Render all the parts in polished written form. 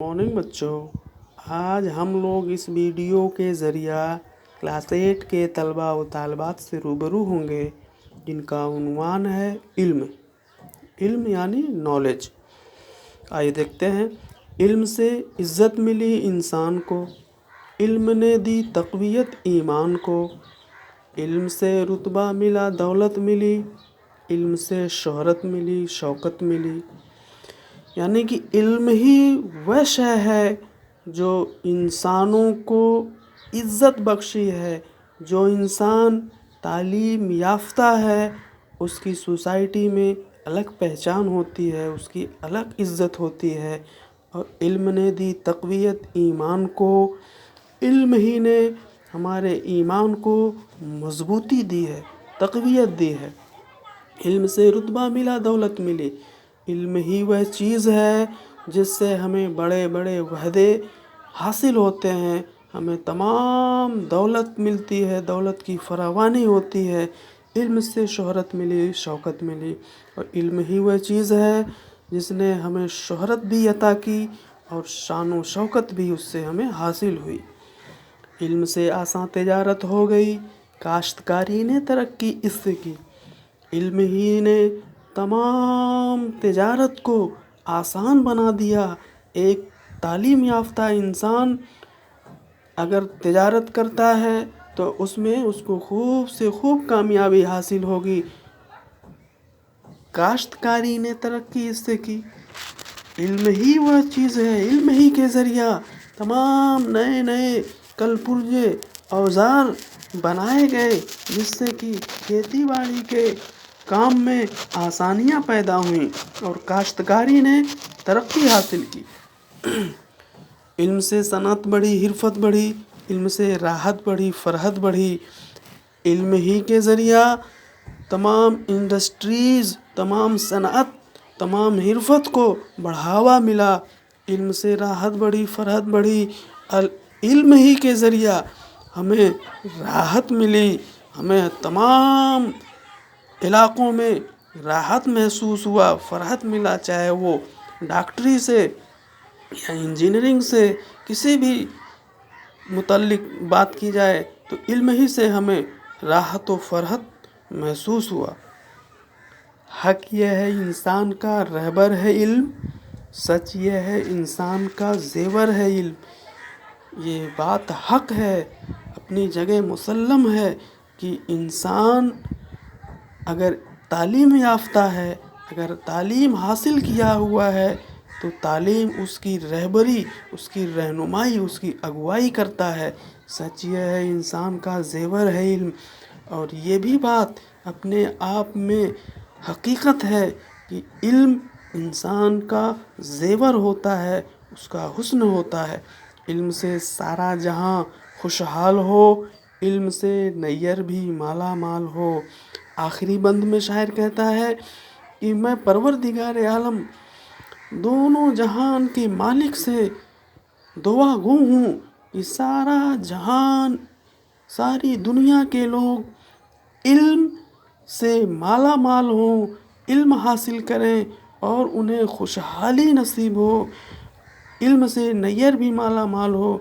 Morning बच्चों, आज हम लोग इस वीडियो के ज़रिया क्लास 8 के तलबा व तालिबात से रूबरू होंगे जिनका उन्वान है इल्म यानी नॉलेज। आइए देखते हैं। इल्म से इज़्ज़त मिली इंसान को, इल्म ने दी तक़वियत ईमान को, इल्म से रुतबा मिला दौलत मिली, इल्म से शोहरत मिली शौकत मिली। यानी कि इल्म ही वह शय है जो इंसानों को इज़्ज़त बख्शी है। जो इंसान तालीम याफ्ता है उसकी सोसाइटी में अलग पहचान होती है, उसकी अलग इज़्ज़त होती है। और इल्म ने दी तक़वियत ईमान को, इल्म ही ने हमारे ईमान को मजबूती दी है, तक़वियत दी है। इल्म से रुतबा मिला दौलत मिली। इल्म ही वह चीज़ है जिससे हमें बड़े बड़े वहदे हासिल होते हैं, हमें तमाम दौलत मिलती है, दौलत की फरावानी होती है। इल्म से शोहरत मिली शौकत मिली। और इल्म ही वह चीज़ है जिसने हमें शोहरत भी अता की और शान व शौकत भी उससे हमें हासिल हुई। इल्म से आसान तिजारत हो गई, काश्तकारी ने तरक्की इससे की। इल्म ही ने तमाम तिजारत को आसान बना दिया। एक तालीम याफ्ता इंसान अगर तिजारत करता है तो उसमें उसको खूब से खूब कामयाबी हासिल होगी। काश्तकारी ने तरक्की इससे की। इल्म ही वह चीज़ है, इल्म ही के ज़रिया तमाम नए नए कलपुर्जे औज़ार बनाए गए जिससे कि खेती बाड़ी के काम में आसानियाँ पैदा हुईं और काश्तकारी ने तरक्की हासिल की। इल्म से सनत बढ़ी, हिरफत बढ़ी, इल्म से राहत बढ़ी, फरहत बढ़ी। इल्म ही के ज़रिया तमाम इंडस्ट्रीज़, तमाम सनअत, तमाम हिरफत को बढ़ावा मिला। इल्म से राहत बढ़ी, फरहत बढ़ी। इल्म ही के ज़रिया हमें राहत मिली, हमें तमाम इलाक़ों में राहत महसूस हुआ, फरहत मिला। चाहे वो डॉक्टरी से या इंजीनियरिंग से किसी भी मुतल्लिक बात की जाए तो इल्म ही से हमें राहत व फरहत महसूस हुआ। हक यह है इंसान का रहबर है इल्म, सच यह है इंसान का ज़ेवर है इल्म। ये बात हक है, अपनी जगह मुसल्लम है कि इंसान अगर तालीम याफ्ता है, अगर तालीम हासिल किया हुआ है तो तालीम उसकी रहबरी, उसकी रहनुमाई, उसकी अगुवाई करता है। सच यह है इंसान का ज़ेवर है इल्म। और ये भी बात अपने आप में हकीकत है कि इल्म इंसान का ज़ेवर होता है, उसका हुस्न होता है। इल्म से सारा जहां खुशहाल हो, इल्म से नैयर भी माला माल हो। आखिरी बंद में शायर कहता है कि मैं परवरदिगार आलम दोनों जहान के मालिक से दुआ गो हूँ कि सारा जहान, सारी दुनिया के लोग इल्म से माला माल हों, इल्म हासिल करें और उन्हें खुशहाली नसीब हो। इल्म से नैयर भी माला माल हो।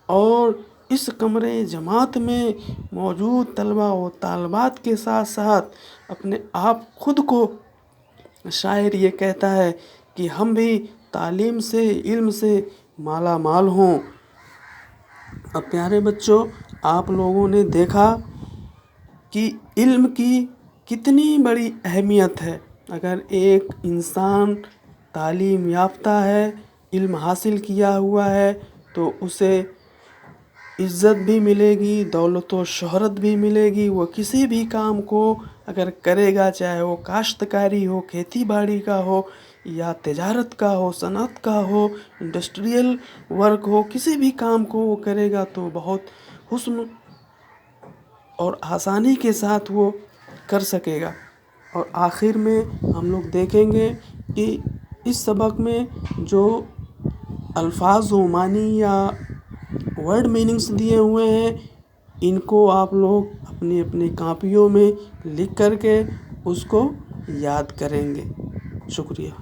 और इस कमरे जमात में मौजूद तलबा व तालिबात के साथ साथ अपने आप खुद को शायर ये कहता है कि हम भी तालीम से, इल्म से माला माल हों। अब प्यारे बच्चों, आप लोगों ने देखा कि इल्म की कितनी बड़ी अहमियत है। अगर एक इंसान तालीम याफ्ता है, इल्म हासिल किया हुआ है तो उसे इज़्ज़त भी मिलेगी, दौलत व शोहरत भी मिलेगी। वो किसी भी काम को अगर करेगा, चाहे वो काश्तकारी हो, खेती बाड़ी का हो या तिजारत का हो, सनअत का हो, इंडस्ट्रियल वर्क हो, किसी भी काम को वो करेगा तो बहुत हुस्न और आसानी के साथ वो कर सकेगा। और आखिर में हम लोग देखेंगे कि इस सबक में जो अल्फाज व मानी या वर्ड मीनिंग्स दिए हुए हैं, इनको आप लोग अपनी अपनी कापियों में लिख करके उसको याद करेंगे। शुक्रिया।